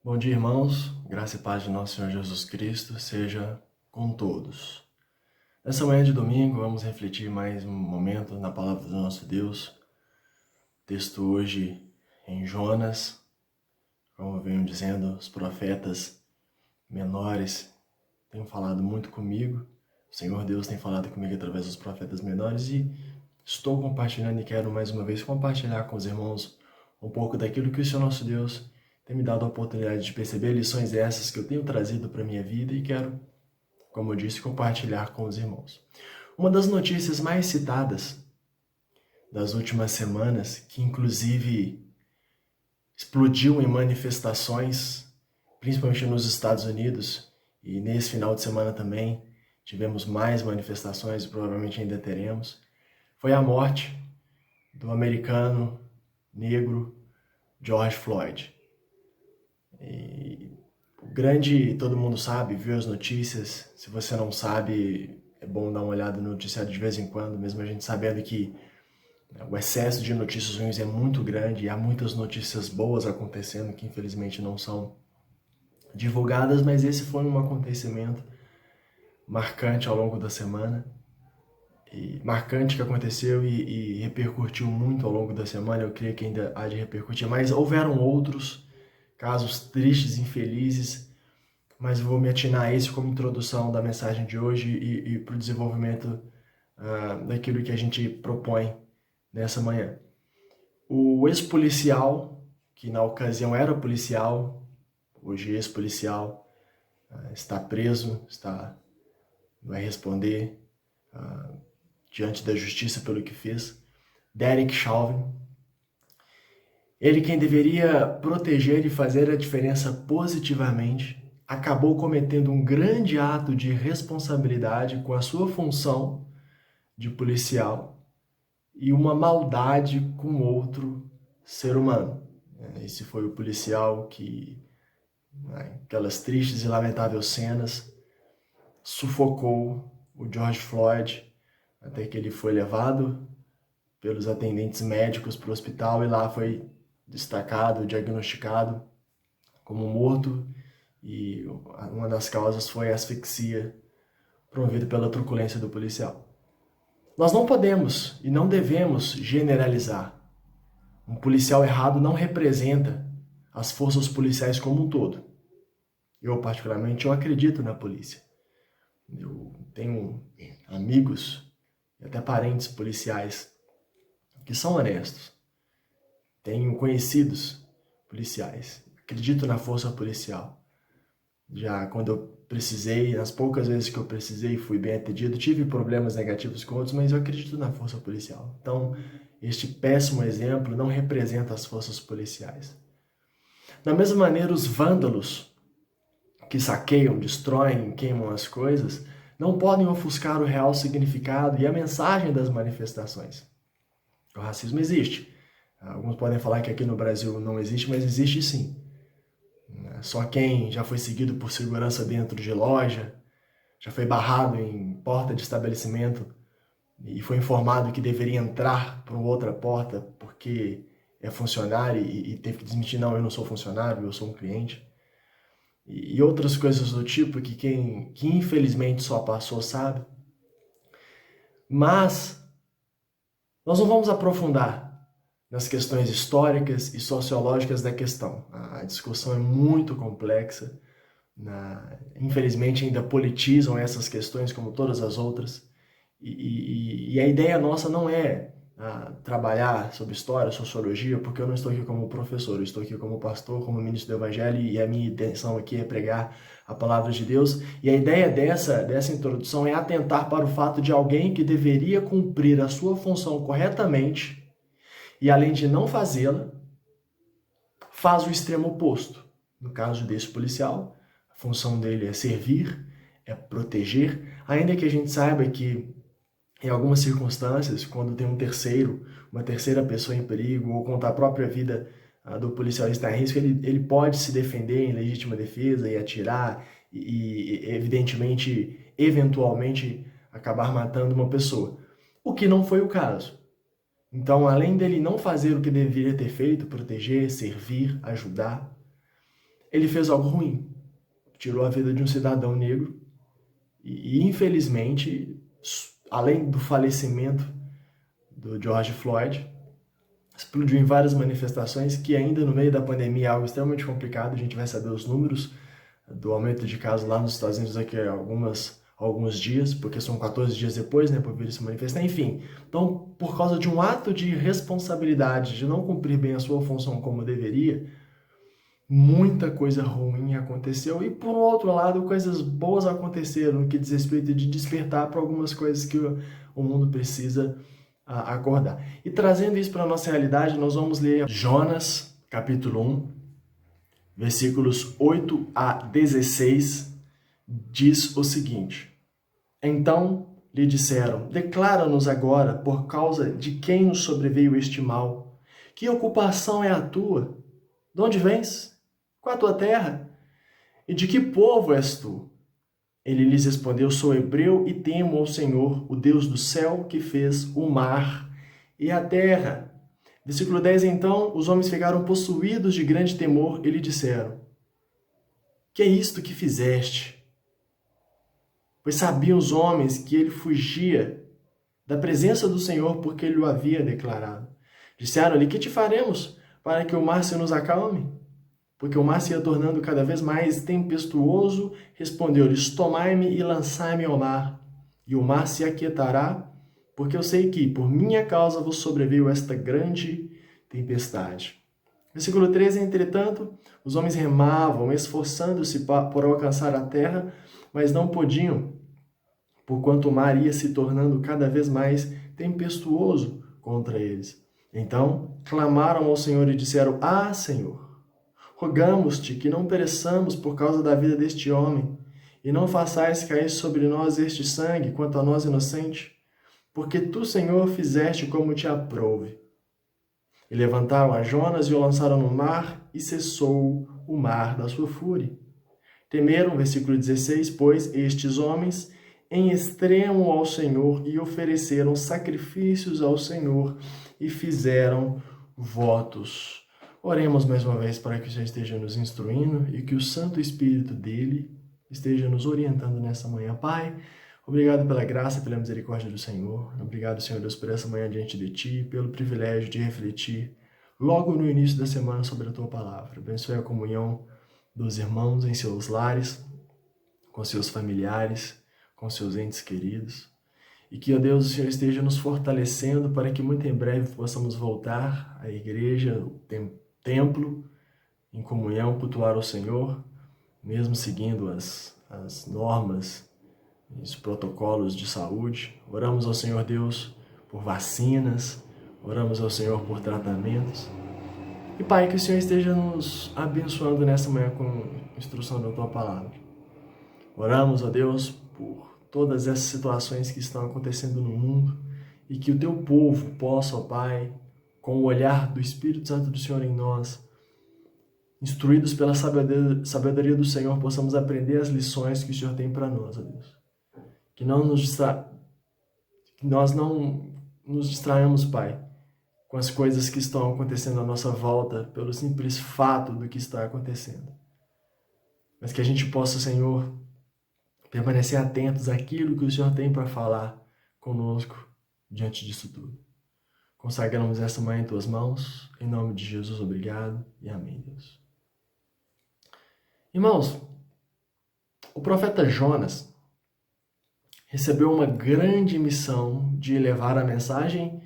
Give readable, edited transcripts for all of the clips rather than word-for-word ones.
Bom dia, irmãos. Graça e paz de nosso Senhor Jesus Cristo seja com todos. Nessa manhã de domingo, vamos refletir mais um momento na palavra do nosso Deus. Texto hoje em Jonas, como eu venho dizendo, os profetas menores têm falado muito comigo. O Senhor Deus tem falado comigo através dos profetas menores e estou compartilhando e quero mais uma vez compartilhar com os irmãos um pouco daquilo que o Senhor nosso Deus tem me dado a oportunidade de perceber, lições essas que eu tenho trazido para a minha vida e quero, como eu disse, compartilhar com os irmãos. Uma das notícias mais citadas das últimas semanas, que inclusive explodiu em manifestações, principalmente nos Estados Unidos, e nesse final de semana também tivemos mais manifestações e provavelmente ainda teremos, foi a morte do americano negro George Floyd. E todo mundo sabe, viu as notícias. Se você não sabe, é bom dar uma olhada no noticiário de vez em quando, mesmo a gente sabendo que o excesso de notícias ruins é muito grande e há muitas notícias boas acontecendo que infelizmente não são divulgadas, mas esse foi um acontecimento marcante ao longo da semana. Marcante que aconteceu e repercutiu muito ao longo da semana, eu creio que ainda há de repercutir, mas houveram outros casos tristes, infelizes, mas eu vou me atinar a esse como introdução da mensagem de hoje e para o desenvolvimento daquilo que a gente propõe nessa manhã. O ex-policial, que na ocasião era policial, hoje ex-policial, está preso, vai responder diante da justiça pelo que fez, Derek Chauvin. Ele, quem deveria proteger e fazer a diferença positivamente, acabou cometendo um grande ato de responsabilidade com a sua função de policial e uma maldade com outro ser humano. Esse foi o policial que, aquelas tristes e lamentáveis cenas, sufocou o George Floyd até que ele foi levado pelos atendentes médicos para o hospital e lá foi destacado, diagnosticado como morto, e uma das causas foi a asfixia promovida pela truculência do policial. Nós não podemos e não devemos generalizar. Um policial errado não representa as forças policiais como um todo. Eu, particularmente, eu acredito na polícia. Eu tenho amigos e até parentes policiais que são honestos. Tenho conhecidos policiais. Acredito na força policial. Já quando eu precisei, as poucas vezes que eu precisei, fui bem atendido. Tive problemas negativos com outros, mas eu acredito na força policial. Então, este péssimo exemplo não representa as forças policiais. Da mesma maneira, os vândalos que saqueiam, destroem, queimam as coisas, não podem ofuscar o real significado e a mensagem das manifestações. O racismo existe. Alguns podem falar que aqui no Brasil não existe, mas existe sim. Só quem já foi seguido por segurança dentro de loja, já foi barrado em porta de estabelecimento e foi informado que deveria entrar por outra porta porque é funcionário e teve que desmentir, não, eu não sou funcionário, eu sou um cliente. E outras coisas do tipo que infelizmente só passou sabe. Mas nós não vamos aprofundar nas questões históricas e sociológicas da questão. A discussão é muito complexa. Infelizmente ainda politizam essas questões como todas as outras. E a ideia nossa não é trabalhar sobre história, sociologia, porque eu não estou aqui como professor, eu estou aqui como pastor, como ministro do Evangelho, e a minha intenção aqui é pregar a palavra de Deus. E a ideia dessa introdução é atentar para o fato de alguém que deveria cumprir a sua função corretamente e, além de não fazê-la, faz o extremo oposto. No caso desse policial, a função dele é servir, é proteger, ainda que a gente saiba que em algumas circunstâncias, quando tem uma terceira pessoa em perigo, ou quando a própria vida do policial está em risco, ele pode se defender em legítima defesa e atirar evidentemente, eventualmente, acabar matando uma pessoa. O que não foi o caso. Então, além dele não fazer o que deveria ter feito, proteger, servir, ajudar, ele fez algo ruim. Tirou a vida de um cidadão negro e infelizmente, além do falecimento do George Floyd, explodiu em várias manifestações que ainda no meio da pandemia é algo extremamente complicado. A gente vai saber os números do aumento de casos lá nos Estados Unidos daqui a alguns dias, porque são 14 dias depois, né, para o vírus se manifestar. Enfim, então, por causa de um ato de responsabilidade, de não cumprir bem a sua função como deveria, muita coisa ruim aconteceu. E, por outro lado, coisas boas aconteceram no que diz respeito de despertar para algumas coisas que o mundo precisa acordar. E trazendo isso para a nossa realidade, nós vamos ler Jonas, capítulo 1, versículos 8 a 16, diz o seguinte: Então lhe disseram, declara-nos agora, por causa de quem nos sobreveio este mal. Que ocupação é a tua? De onde vens? Qual a tua terra? E de que povo és tu? Ele lhes respondeu, sou hebreu e temo ao Senhor, o Deus do céu, que fez o mar e a terra. Versículo 10, então, os homens ficaram possuídos de grande temor e lhe disseram, que é isto que fizeste? Pois sabiam os homens que ele fugia da presença do Senhor, porque ele o havia declarado. Disseram-lhe, que te faremos para que o mar se nos acalme? Porque o mar se ia tornando cada vez mais tempestuoso. Respondeu-lhes, tomai-me e lançai-me ao mar, e o mar se aquietará, porque eu sei que, por minha causa, vos sobreveio esta grande tempestade. Versículo 13, entretanto, os homens remavam, esforçando-se por alcançar a terra, mas não podiam, porquanto o mar ia se tornando cada vez mais tempestuoso contra eles. Então, clamaram ao Senhor e disseram, Senhor, rogamos-te que não pereçamos por causa da vida deste homem, e não façais cair sobre nós este sangue, quanto a nós inocente, porque tu, Senhor, fizeste como te aprouve. E levantaram a Jonas e o lançaram no mar, e cessou o mar da sua fúria. Temeram, versículo 16, pois estes homens em extremo ao Senhor e ofereceram sacrifícios ao Senhor e fizeram votos. Oremos mais uma vez para que o Senhor esteja nos instruindo e que o Santo Espírito dele esteja nos orientando nessa manhã. Pai, obrigado pela graça e pela misericórdia do Senhor. Obrigado, Senhor Deus, por essa manhã diante de Ti, pelo privilégio de refletir logo no início da semana sobre a Tua Palavra. Abençoe a comunhão dos irmãos em seus lares, com seus familiares, com seus entes queridos. E que, ó Deus, o Senhor esteja nos fortalecendo para que muito em breve possamos voltar à igreja, ao templo, em comunhão, cultuar o Senhor, mesmo seguindo as normas, os protocolos de saúde. Oramos ao Senhor Deus por vacinas, oramos ao Senhor por tratamentos. E Pai, que o Senhor esteja nos abençoando nessa manhã com instrução da Tua Palavra. Oramos, ó Deus, por todas essas situações que estão acontecendo no mundo e que o Teu povo possa, ó Pai, com o olhar do Espírito Santo do Senhor em nós, instruídos pela sabedoria do Senhor, possamos aprender as lições que o Senhor tem para nós, ó Deus. Que nós não nos distraamos, Pai, com as coisas que estão acontecendo à nossa volta, pelo simples fato do que está acontecendo. Mas que a gente possa, Senhor, permanecer atentos àquilo que o Senhor tem para falar conosco diante disso tudo. Consagramos essa manhã em Tuas mãos, em nome de Jesus, obrigado e amém, Deus. Irmãos, o profeta Jonas recebeu uma grande missão de levar a mensagem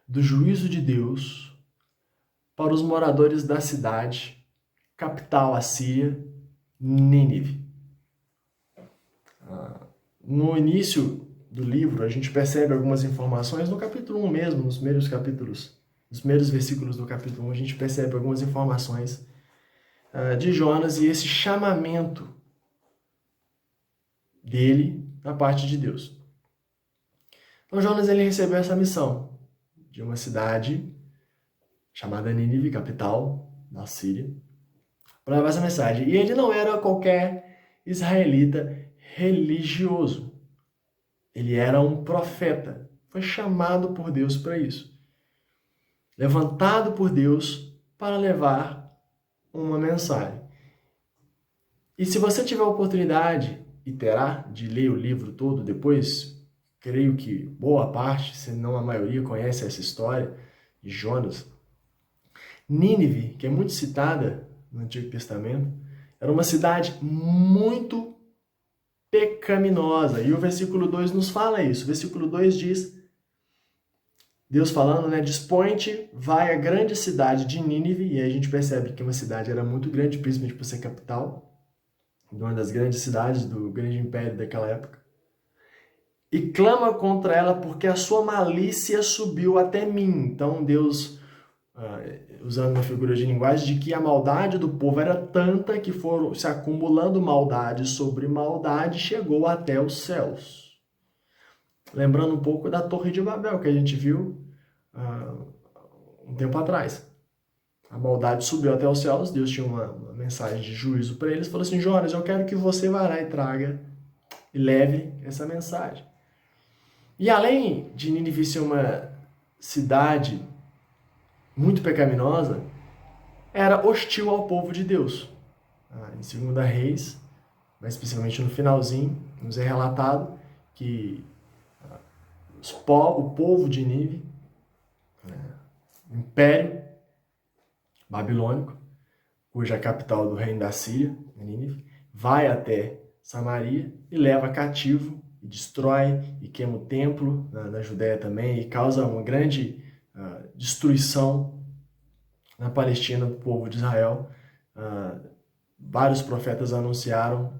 do juízo de Deus para os moradores da cidade, capital assíria, Nínive. No início do livro, a gente percebe algumas informações, no capítulo 1 mesmo, nos primeiros versículos do capítulo 1, a gente percebe algumas informações de Jonas e esse chamamento dele da parte de Deus. Então Jonas ele recebeu essa missão de uma cidade chamada Nínive, capital da Síria, para levar essa mensagem. E ele não era qualquer israelita religioso. Ele era um profeta. Foi chamado por Deus para isso. Levantado por Deus para levar uma mensagem. E se você tiver a oportunidade, e terá, de ler o livro todo depois, creio que boa parte, se não a maioria, conhece essa história de Jonas. Nínive, que é muito citada no Antigo Testamento, era uma cidade muito pecaminosa. E o versículo 2 nos fala isso. O versículo 2 diz, Deus falando, né? Dispõe-te, vai à grande cidade de Nínive. E aí a gente percebe que uma cidade era muito grande, principalmente por ser capital, uma das grandes cidades do grande império daquela época. E clama contra ela porque a sua malícia subiu até mim. Então Deus, usando uma figura de linguagem, de que a maldade do povo era tanta que foram se acumulando maldade sobre maldade, chegou até os céus. Lembrando um pouco da Torre de Babel, que a gente viu um tempo atrás. A maldade subiu até os céus, Deus tinha uma mensagem de juízo para eles, falou assim, Jonas, eu quero que você vá lá e traga e leve essa mensagem. E além de Nínive ser uma cidade muito pecaminosa, era hostil ao povo de Deus. Em 2 Reis, mas especialmente no finalzinho, nos é relatado que o povo de Nínive, o Império Babilônico, cuja capital do reino da Síria, Nínive, vai até Samaria e leva cativo, e destrói, e queima o templo na Judéia também, e causa uma grande destruição na Palestina do povo de Israel. Vários profetas anunciaram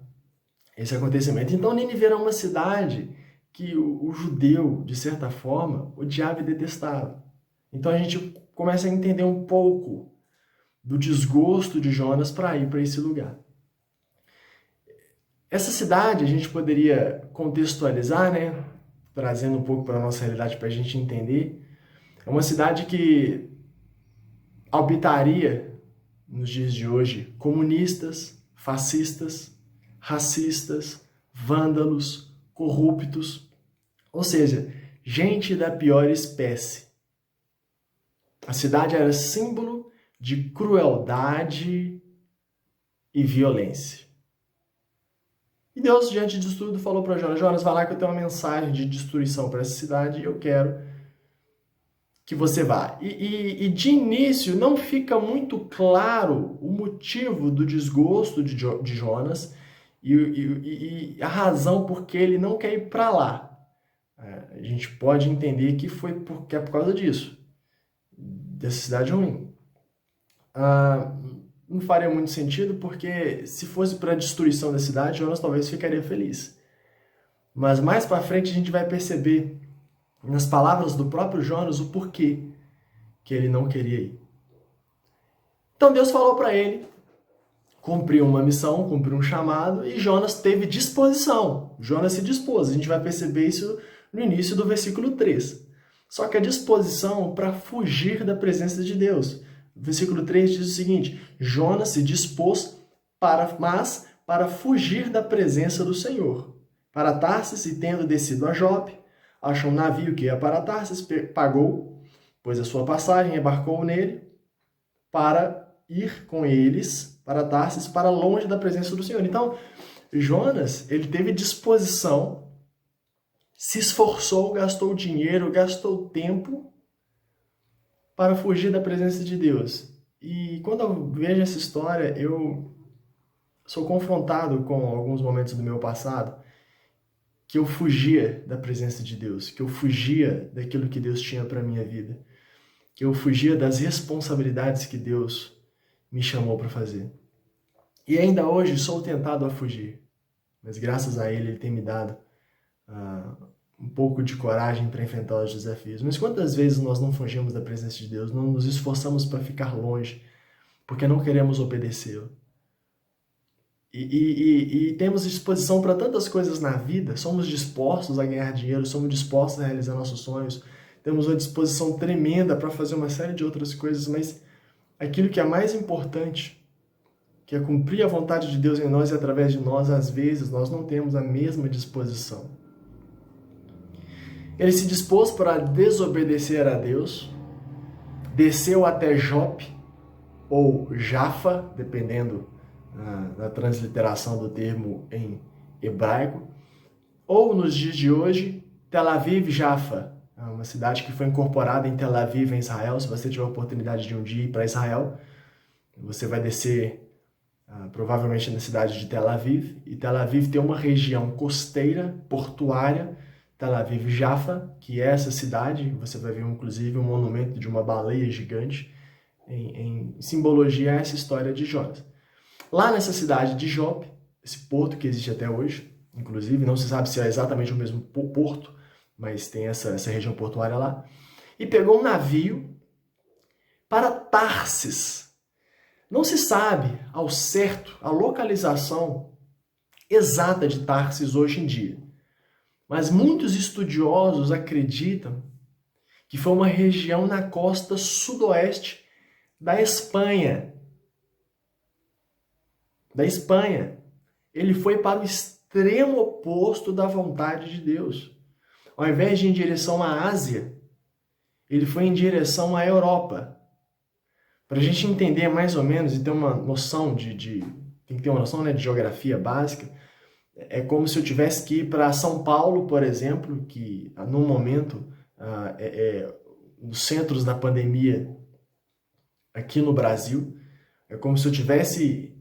esse acontecimento. Então Nínive era uma cidade que o judeu, de certa forma, odiava e detestava. Então a gente começa a entender um pouco do desgosto de Jonas para ir para esse lugar. Essa cidade a gente poderia contextualizar, né? Trazendo um pouco para a nossa realidade para a gente entender. É uma cidade que habitaria, nos dias de hoje, comunistas, fascistas, racistas, vândalos, corruptos, ou seja, gente da pior espécie. A cidade era símbolo de crueldade e violência. E Deus, diante disso tudo, falou para Jonas, Jonas, vai lá que eu tenho uma mensagem de destruição para essa cidade e eu quero que você vá. E de início não fica muito claro o motivo do desgosto de Jonas e a razão por que ele não quer ir para lá. A gente pode entender que é por causa disso, dessa cidade ruim. Não faria muito sentido, porque se fosse para a destruição da cidade, Jonas talvez ficaria feliz. Mas mais para frente a gente vai perceber, nas palavras do próprio Jonas, o porquê que ele não queria ir. Então Deus falou para ele, cumpriu uma missão, cumpriu um chamado, e Jonas teve disposição. Jonas se dispôs. A gente vai perceber isso no início do versículo 3. Só que a disposição para fugir da presença de Deus. O versículo 3 diz o seguinte, Jonas se dispôs para fugir da presença do Senhor. Para Tarsis, e tendo descido a Jope, achou um navio que ia para Tarsis, pagou, pôs a sua passagem, embarcou nele, para ir com eles para Tarsis, para longe da presença do Senhor. Então, Jonas, ele teve disposição, se esforçou, gastou dinheiro, gastou tempo para fugir da presença de Deus. E quando eu vejo essa história, eu sou confrontado com alguns momentos do meu passado que eu fugia da presença de Deus, que eu fugia daquilo que Deus tinha para a minha vida, que eu fugia das responsabilidades que Deus me chamou para fazer. E ainda hoje sou tentado a fugir, mas graças a Ele tem me dado um pouco de coragem para enfrentar os desafios. Mas quantas vezes nós não fugimos da presença de Deus, não nos esforçamos para ficar longe, porque não queremos obedecê-lo? E temos disposição para tantas coisas na vida, somos dispostos a ganhar dinheiro, somos dispostos a realizar nossos sonhos, temos uma disposição tremenda para fazer uma série de outras coisas, mas aquilo que é mais importante, que é cumprir a vontade de Deus em nós e através de nós, às vezes nós não temos a mesma disposição. Ele se dispôs para desobedecer a Deus, desceu até Jope, ou Jafa, dependendo na transliteração do termo em hebraico, ou nos dias de hoje, Tel Aviv Jaffa, uma cidade que foi incorporada em Tel Aviv, em Israel. Se você tiver a oportunidade de um dia ir para Israel, você vai descer provavelmente na cidade de Tel Aviv, e Tel Aviv tem uma região costeira, portuária, Tel Aviv Jaffa, que é essa cidade. Você vai ver inclusive um monumento de uma baleia gigante em simbologia a essa história de Jonas. Lá nessa cidade de Jope, esse porto que existe até hoje, inclusive, não se sabe se é exatamente o mesmo porto, mas tem essa região portuária lá, e pegou um navio para Tarsis. Não se sabe ao certo a localização exata de Tarsis hoje em dia, mas muitos estudiosos acreditam que foi uma região na costa sudoeste da Espanha. Ele foi para o extremo oposto da vontade de Deus. Ao invés de ir em direção à Ásia, ele foi em direção à Europa. Para a gente entender mais ou menos e ter uma noção tem que ter uma noção, né, de geografia básica, é como se eu tivesse que ir para São Paulo, por exemplo, que no momento nos centros da pandemia aqui no Brasil, é como se eu tivesse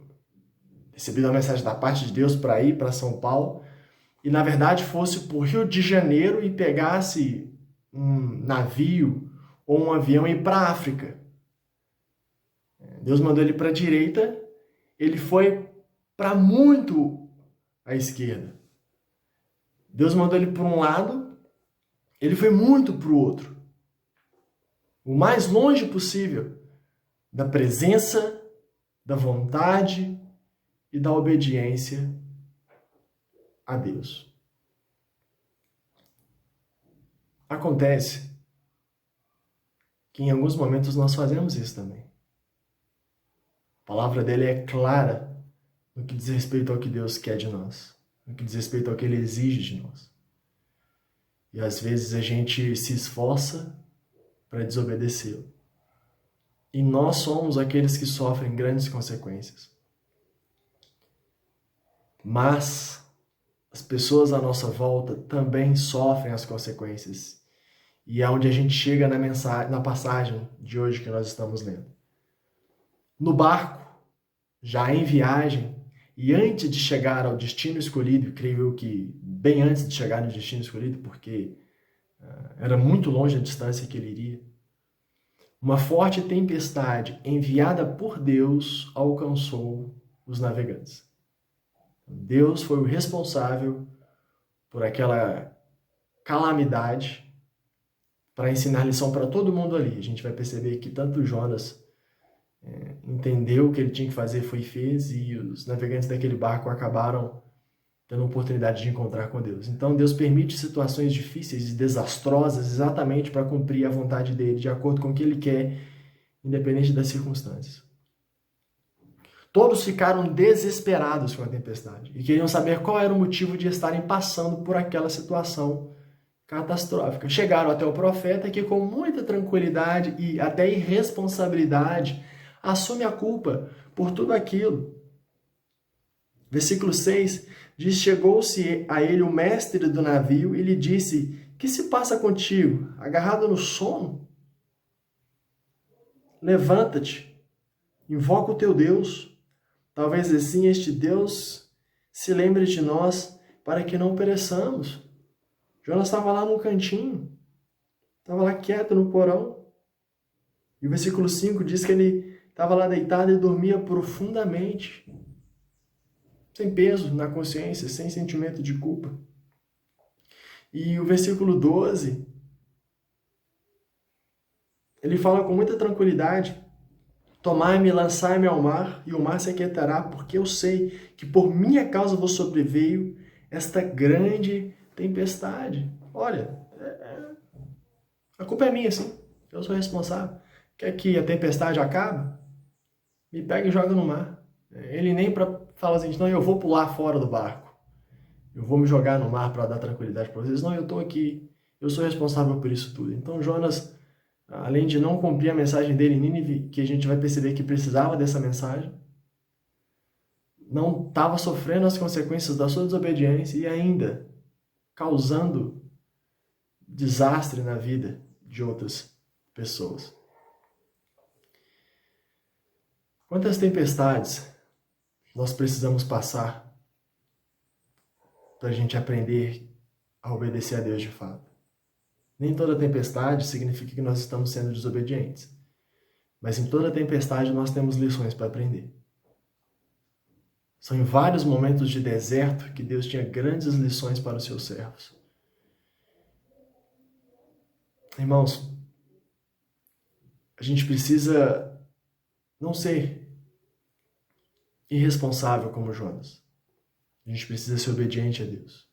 recebido uma mensagem da parte de Deus para ir para São Paulo, e na verdade fosse para o Rio de Janeiro e pegasse um navio ou um avião e ir para a África. Deus mandou ele para a direita, ele foi para muito à esquerda. Deus mandou ele para um lado, ele foi muito para o outro. O mais longe possível da presença, da vontade e da obediência a Deus. Acontece que em alguns momentos nós fazemos isso também. A palavra dele é clara no que diz respeito ao que Deus quer de nós, no que diz respeito ao que ele exige de nós. E às vezes a gente se esforça para desobedecê-lo. E nós somos aqueles que sofrem grandes consequências. Mas as pessoas à nossa volta também sofrem as consequências. E é onde a gente chega na passagem de hoje que nós estamos lendo. No barco, já em viagem, e antes de chegar ao destino escolhido, creio eu que bem antes de chegar no destino escolhido, porque era muito longe a distância que ele iria, uma forte tempestade enviada por Deus alcançou os navegantes. Deus foi o responsável por aquela calamidade para ensinar lição para todo mundo ali. A gente vai perceber que tanto Jonas entendeu o que ele tinha que fazer, foi e fez, e os navegantes daquele barco acabaram tendo a oportunidade de encontrar com Deus. Então Deus permite situações difíceis e desastrosas exatamente para cumprir a vontade dele, de acordo com o que ele quer, independente das circunstâncias. Todos ficaram desesperados com a tempestade e queriam saber qual era o motivo de estarem passando por aquela situação catastrófica. Chegaram até o profeta, que com muita tranquilidade e até irresponsabilidade assume a culpa por tudo aquilo. Versículo 6 diz: chegou-se a ele o mestre do navio e lhe disse: que se passa contigo? Agarrado no sono? Levanta-te, invoca o teu Deus. Talvez assim este Deus se lembre de nós para que não pereçamos. Jonas estava lá no cantinho, estava lá quieto no porão. E o versículo 5 diz que ele estava lá deitado e dormia profundamente, sem peso na consciência, sem sentimento de culpa. E o versículo 12, ele fala com muita tranquilidade: tomai-me e lançai-me ao mar, e o mar se aquietará, porque eu sei que por minha causa vos sobreveio esta grande tempestade. Olha, a culpa é minha, sim. Eu sou responsável. Quer que a tempestade acabe? Me pega e joga no mar. Ele nem para falar assim: não, eu vou pular fora do barco. Eu vou me jogar no mar para dar tranquilidade para vocês. Não, eu estou aqui. Eu sou responsável por isso tudo. Então Jonas, além de não cumprir a mensagem dele em Nínive, que a gente vai perceber que precisava dessa mensagem, não estava sofrendo as consequências da sua desobediência e ainda causando desastre na vida de outras pessoas. Quantas tempestades nós precisamos passar para a gente aprender a obedecer a Deus de fato? Nem toda tempestade significa que nós estamos sendo desobedientes. Mas em toda tempestade nós temos lições para aprender. São em vários momentos de deserto que Deus tinha grandes lições para os seus servos. Irmãos, a gente precisa não ser irresponsável como Jonas. A gente precisa ser obediente a Deus.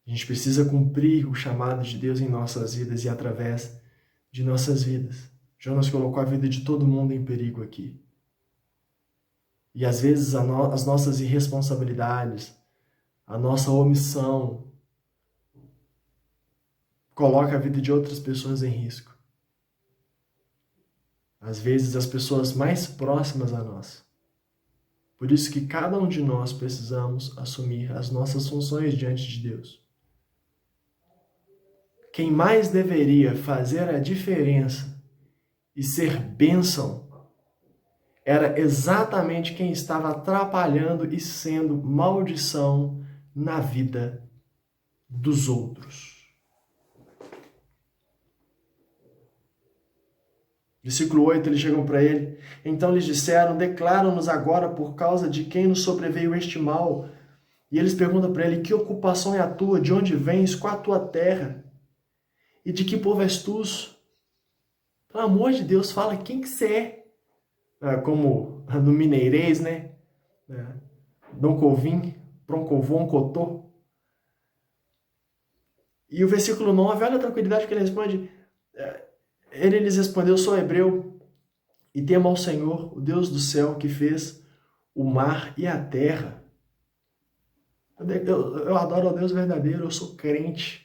A gente precisa cumprir o chamado de Deus em nossas vidas e através de nossas vidas. Jonas colocou a vida de todo mundo em perigo aqui. E às vezes as nossas irresponsabilidades, a nossa omissão, coloca a vida de outras pessoas em risco. Às vezes as pessoas mais próximas a nós. Por isso que cada um de nós precisamos assumir as nossas funções diante de Deus. Quem mais deveria fazer a diferença e ser bênção era exatamente quem estava atrapalhando e sendo maldição na vida dos outros. Versículo 8, eles chegam para ele. Então lhes disseram, declaram-nos agora por causa de quem nos sobreveio este mal. E eles perguntam para ele, que ocupação é a tua? De onde vens? Qual a tua terra? E de que povo és tu? Pelo amor de Deus, fala quem que você é. Como no mineirês, né? Dom Covim, Proncovon, Cotô. E o versículo 9, olha a tranquilidade que ele responde. Ele lhes respondeu, sou hebreu e temo ao Senhor, o Deus do céu, que fez o mar e a terra. Eu adoro ao Deus verdadeiro, eu sou crente.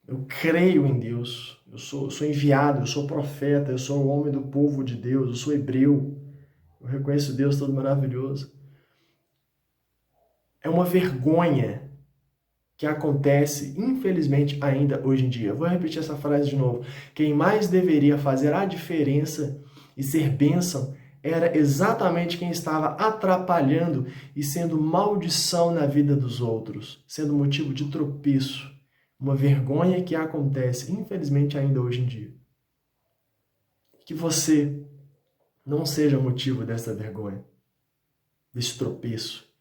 Eu creio em Deus, eu sou enviado, eu sou profeta, eu sou o homem do povo de Deus, eu sou hebreu, eu reconheço Deus todo maravilhoso. É uma vergonha que acontece, infelizmente, ainda hoje em dia. Eu vou repetir essa frase de novo. Quem mais deveria fazer a diferença e ser bênção era exatamente quem estava atrapalhando e sendo maldição na vida dos outros, sendo motivo de tropeço. Uma vergonha que acontece, infelizmente, ainda hoje em dia. Que você não seja motivo dessa vergonha, desse tropeço,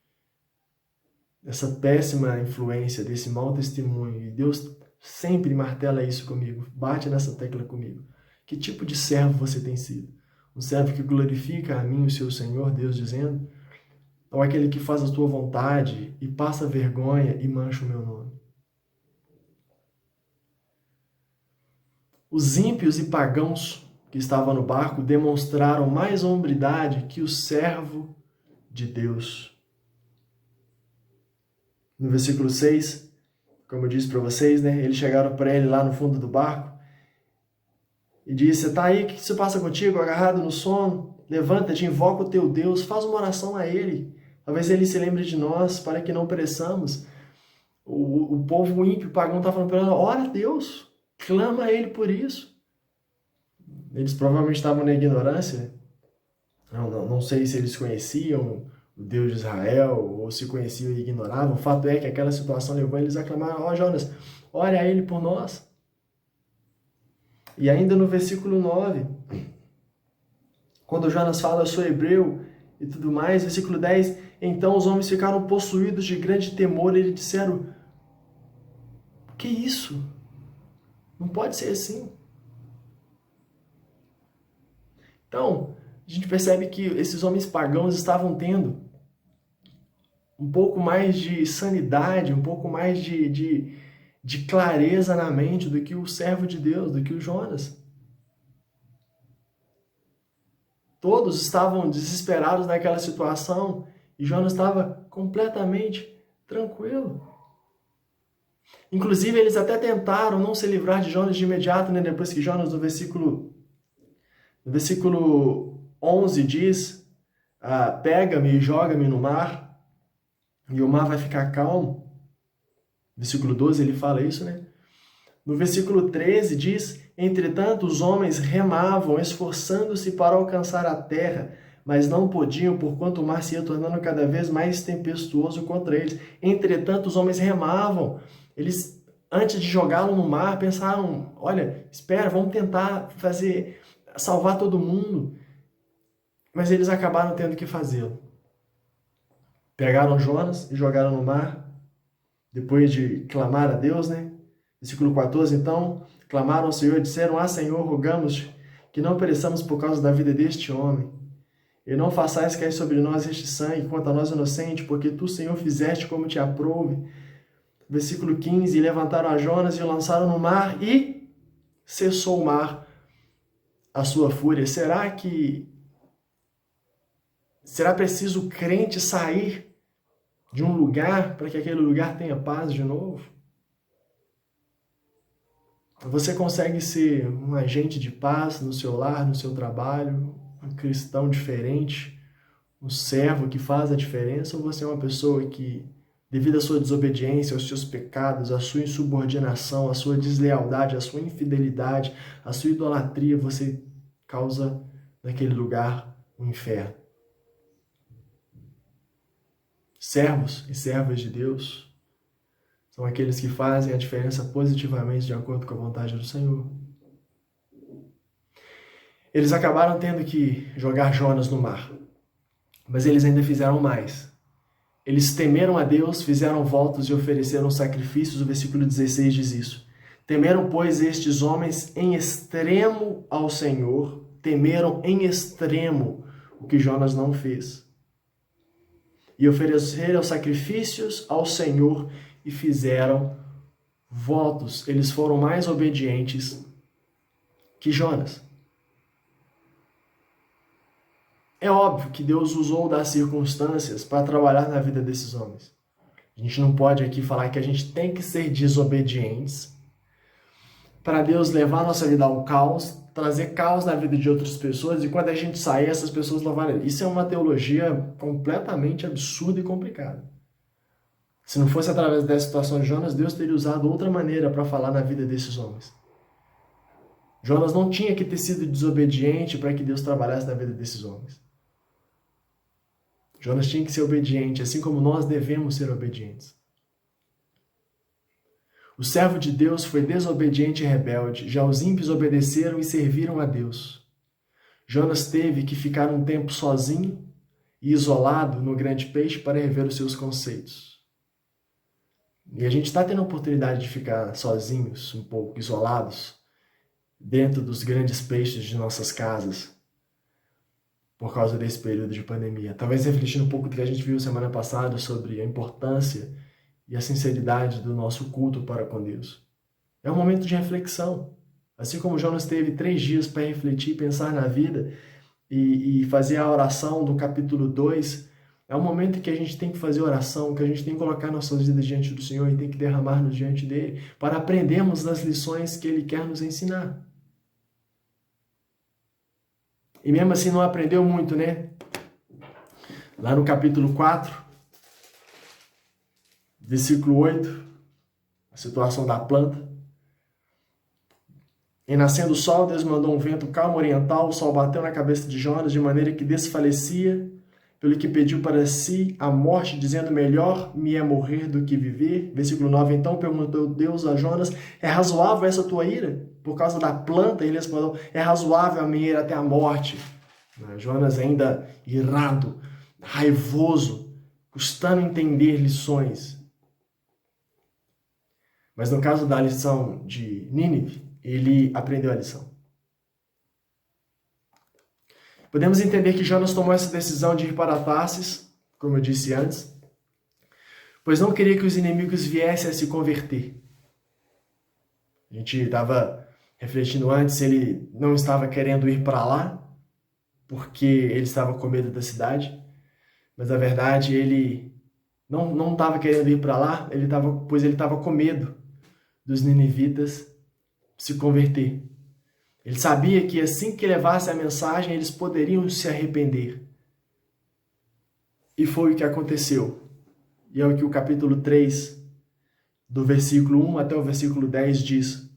dessa péssima influência, desse mau testemunho. E Deus sempre martela isso comigo, bate nessa tecla comigo. Que tipo de servo você tem sido? Um servo que glorifica a mim, o seu Senhor, Deus dizendo? Ou aquele que faz a tua vontade e passa vergonha e mancha o meu nome? Os ímpios e pagãos que estavam no barco demonstraram mais hombridade que o servo de Deus. No versículo 6, como eu disse para vocês, né, eles chegaram para ele lá no fundo do barco e disse, você está aí, o que se passa contigo, agarrado no sono? Levanta-te, invoca o teu Deus, faz uma oração a ele. Talvez ele se lembre de nós para que não pereçamos. O povo ímpio, pagão, está falando para ele, ora a Deus. Clama a ele por isso. Eles provavelmente estavam na ignorância. Não sei se eles conheciam o Deus de Israel ou se conheciam e ignoravam. O fato é que aquela situação levou eles a clamar, ó Jonas, ore a ele por nós. E ainda no versículo 9, quando Jonas fala, eu sou hebreu e tudo mais, versículo 10, então os homens ficaram possuídos de grande temor e eles disseram, que isso? Não pode ser assim. Então, a gente percebe que esses homens pagãos estavam tendo um pouco mais de sanidade, um pouco mais de clareza na mente do que o servo de Deus, do que o Jonas. Todos estavam desesperados naquela situação e Jonas estava completamente tranquilo. Inclusive, eles até tentaram não se livrar de Jonas de imediato, né? Depois que Jonas, no versículo 11, diz pega-me e joga-me no mar, e o mar vai ficar calmo. Versículo 12 ele fala isso, né? No versículo 13 diz: entretanto, os homens remavam, esforçando-se para alcançar a terra, mas não podiam, porquanto o mar se ia tornando cada vez mais tempestuoso contra eles. Entretanto, os homens remavam. Eles, antes de jogá-lo no mar, pensaram: olha, espera, vamos tentar salvar todo mundo. Mas eles acabaram tendo que fazê-lo. Pegaram Jonas e jogaram no mar, depois de clamar a Deus, né? Versículo 14, então, clamaram ao Senhor e disseram: Senhor, rogamos que não pereçamos por causa da vida deste homem. E não façais cair sobre nós este sangue, quanto a nós inocente, porque tu, Senhor, fizeste como te aprouve. Versículo 15, e levantaram a Jonas e o lançaram no mar, e cessou o mar a sua fúria. Será preciso o crente sair de um lugar para que aquele lugar tenha paz de novo? Você consegue ser um agente de paz no seu lar, no seu trabalho, um cristão diferente, um servo que faz a diferença, ou você é uma pessoa que, devido à sua desobediência, aos seus pecados, à sua insubordinação, à sua deslealdade, à sua infidelidade, à sua idolatria, você causa naquele lugar um inferno? Servos e servas de Deus são aqueles que fazem a diferença positivamente de acordo com a vontade do Senhor. Eles acabaram tendo que jogar Jonas no mar, mas eles ainda fizeram mais. Eles temeram a Deus, fizeram votos e ofereceram sacrifícios. O versículo 16 diz isso. Temeram, pois, estes homens em extremo ao Senhor, temeram em extremo o que Jonas não fez. E ofereceram sacrifícios ao Senhor e fizeram votos. Eles foram mais obedientes que Jonas. É óbvio que Deus usou das circunstâncias para trabalhar na vida desses homens. A gente não pode aqui falar que a gente tem que ser desobedientes para Deus levar a nossa vida ao caos, trazer caos na vida de outras pessoas, e quando a gente sair, essas pessoas louvarem. Isso é uma teologia completamente absurda e complicada. Se não fosse através dessa situação de Jonas, Deus teria usado outra maneira para falar na vida desses homens. Jonas não tinha que ter sido desobediente para que Deus trabalhasse na vida desses homens. Jonas tinha que ser obediente, assim como nós devemos ser obedientes. O servo de Deus foi desobediente e rebelde, já os ímpios obedeceram e serviram a Deus. Jonas teve que ficar um tempo sozinho e isolado no grande peixe para rever os seus conceitos. E a gente está tendo a oportunidade de ficar sozinhos, um pouco isolados, dentro dos grandes peixes de nossas casas, por causa desse período de pandemia. Talvez refletindo um pouco do que a gente viu semana passada sobre a importância e a sinceridade do nosso culto para com Deus. É um momento de reflexão. Assim como Jonas teve 3 dias para refletir, pensar na vida e fazer a oração do capítulo 2, é um momento em que a gente tem que fazer oração, que a gente tem que colocar nossas vidas diante do Senhor e tem que derramar-nos diante dele para aprendermos das lições que ele quer nos ensinar. E mesmo assim não aprendeu muito, né? Lá no capítulo 4, versículo 8, a situação da planta. E nascendo o sol, Deus mandou um vento calmo oriental, o sol bateu na cabeça de Jonas de maneira que desfalecia, pelo que pediu para si a morte, dizendo: melhor me é morrer do que viver. Versículo 9, então perguntou Deus a Jonas: é razoável essa tua ira? Por causa da planta? Ele respondeu: é razoável a minha ira até a morte. Jonas ainda irado, raivoso, custando entender lições. Mas no caso da lição de Nínive, ele aprendeu a lição. Podemos entender que Jonas tomou essa decisão de ir para Tarsis, como eu disse antes, pois não queria que os inimigos viessem a se converter. A gente estava refletindo antes se ele não estava querendo ir para lá, porque ele estava com medo da cidade, mas na verdade ele não estava querendo ir para lá, pois ele estava com medo dos ninivitas se converter. Ele sabia que assim que levasse a mensagem, eles poderiam se arrepender. E foi o que aconteceu. E é o que o capítulo 3, do versículo 1 até o versículo 10 diz.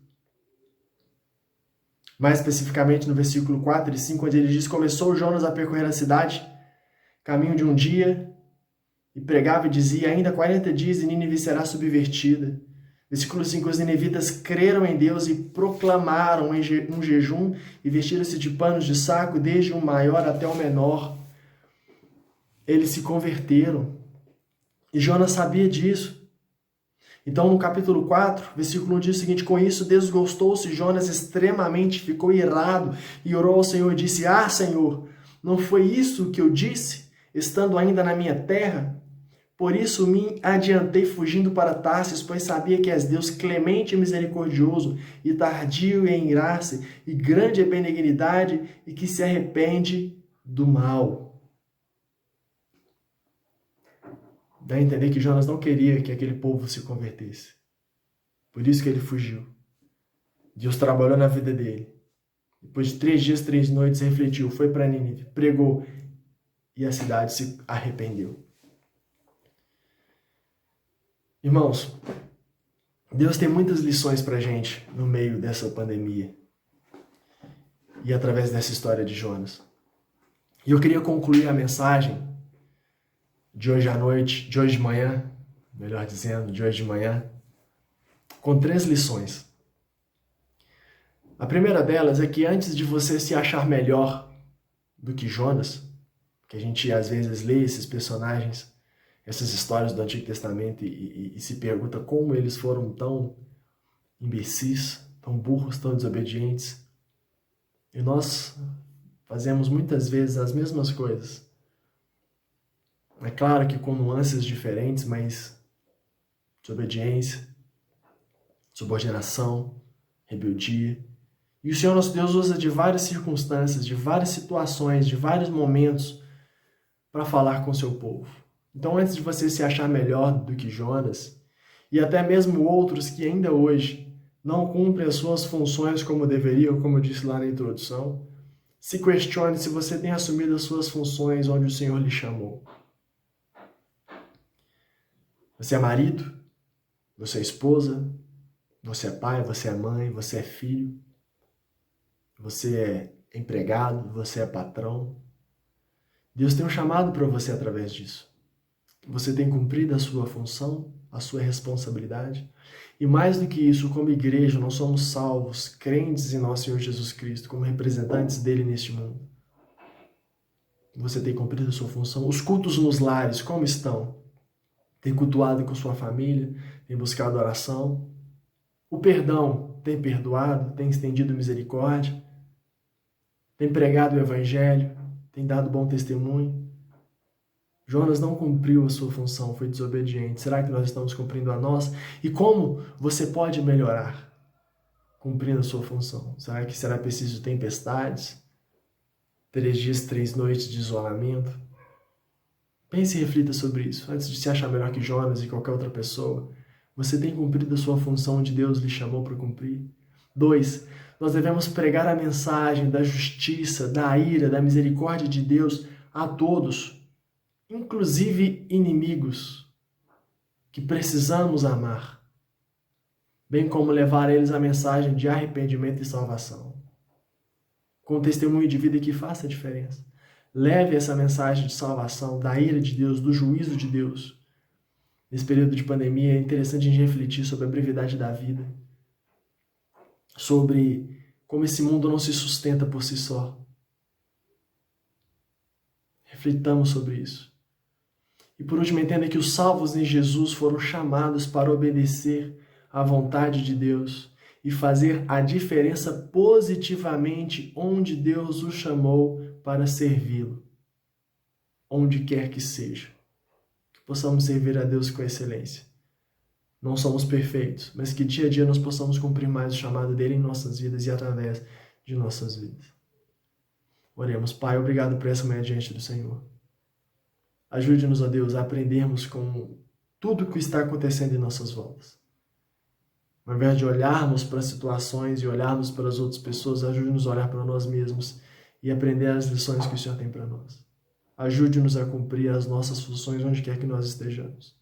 Mais especificamente no versículo 4 e 5, onde ele diz: começou Jonas a percorrer a cidade, caminho de um dia, e pregava e dizia: ainda 40 dias e Nínive será subvertida. Versículo 5, os ninivitas creram em Deus e proclamaram um jejum e vestiram-se de panos de saco, desde o maior até o menor. Eles se converteram. E Jonas sabia disso. Então, no capítulo 4, versículo 1 diz o seguinte: com isso desgostou-se Jonas extremamente, ficou irado e orou ao Senhor e disse: ah, Senhor, não foi isso que eu disse, estando ainda na minha terra? Por isso me adiantei fugindo para Tarsis, pois sabia que és Deus clemente e misericordioso, e tardio em irar-se, e grande em benignidade, e que se arrepende do mal. Dá a entender que Jonas não queria que aquele povo se convertesse. Por isso que ele fugiu. Deus trabalhou na vida dele. Depois de 3 dias, 3 noites, refletiu, foi para Nínive, pregou, e a cidade se arrependeu. Irmãos, Deus tem muitas lições para a gente no meio dessa pandemia e através dessa história de Jonas. E eu queria concluir a mensagem de hoje à noite, de hoje de manhã, melhor dizendo, de hoje de manhã, com 3 lições. A primeira delas é que antes de você se achar melhor do que Jonas, que a gente às vezes lê esses personagens, essas histórias do Antigo Testamento e se pergunta como eles foram tão imbecis, tão burros, tão desobedientes. E nós fazemos muitas vezes as mesmas coisas. É claro que com nuances diferentes, mas desobediência, subordinação, rebeldia. E o Senhor nosso Deus usa de várias circunstâncias, de várias situações, de vários momentos para falar com o seu povo. Então, antes de você se achar melhor do que Jonas, e até mesmo outros que ainda hoje não cumprem as suas funções como deveriam, como eu disse lá na introdução, se questione se você tem assumido as suas funções onde o Senhor lhe chamou. Você é marido, você é esposa, você é pai, você é mãe, você é filho, você é empregado, você é patrão. Deus tem um chamado para você através disso. Você tem cumprido a sua função, a sua responsabilidade. E mais do que isso, como igreja, nós somos salvos, crentes em nosso Senhor Jesus Cristo, como representantes dele neste mundo. Você tem cumprido a sua função. Os cultos nos lares, como estão? Tem cultuado com sua família? Tem buscado oração? O perdão, tem perdoado? Tem estendido misericórdia? Tem pregado o evangelho? Tem dado bom testemunho? Jonas não cumpriu a sua função, foi desobediente. Será que nós estamos cumprindo a nossa? E como você pode melhorar cumprindo a sua função? Será que será preciso tempestades? 3 dias, 3 noites de isolamento? Pense e reflita sobre isso. Antes de se achar melhor que Jonas e qualquer outra pessoa, você tem cumprido a sua função onde Deus lhe chamou para cumprir? 2. Nós devemos pregar a mensagem da justiça, da ira, da misericórdia de Deus a todos, inclusive inimigos, que precisamos amar, bem como levar a eles a mensagem de arrependimento e salvação, com um testemunho de vida que faça a diferença. Leve essa mensagem de salvação, da ira de Deus, do juízo de Deus. Nesse período de pandemia, é interessante a gente refletir sobre a brevidade da vida, sobre como esse mundo não se sustenta por si só. Reflitamos sobre isso. E por último, entenda que os salvos em Jesus foram chamados para obedecer à vontade de Deus e fazer a diferença positivamente onde Deus os chamou para servi-lo, onde quer que seja. Que possamos servir a Deus com excelência. Não somos perfeitos, mas que dia a dia nós possamos cumprir mais o chamado dele em nossas vidas e através de nossas vidas. Oremos. Pai, obrigado por essa manhã diante do Senhor. Ajude-nos, ó Deus, a aprendermos com tudo o que está acontecendo em nossas voltas. Ao invés de olharmos para as situações e olharmos para as outras pessoas, ajude-nos a olhar para nós mesmos e aprender as lições que o Senhor tem para nós. Ajude-nos a cumprir as nossas funções onde quer que nós estejamos.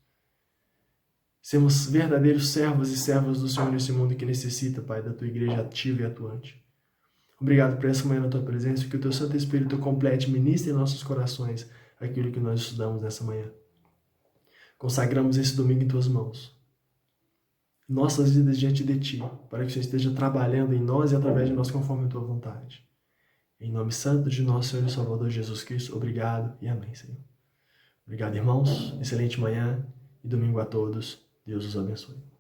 Sermos verdadeiros servos e servas do Senhor nesse mundo que necessita, Pai, da Tua igreja ativa e atuante. Obrigado por essa manhã na Tua presença, que o Teu Santo Espírito complete e ministre em nossos corações aquilo que nós estudamos nessa manhã. Consagramos esse domingo em Tuas mãos. Nossas vidas diante de Ti, para que o Senhor esteja trabalhando em nós e através de nós conforme a Tua vontade. Em nome santo de nosso Senhor e Salvador Jesus Cristo, obrigado e amém, Senhor. Obrigado, irmãos. Excelente manhã e domingo a todos. Deus os abençoe.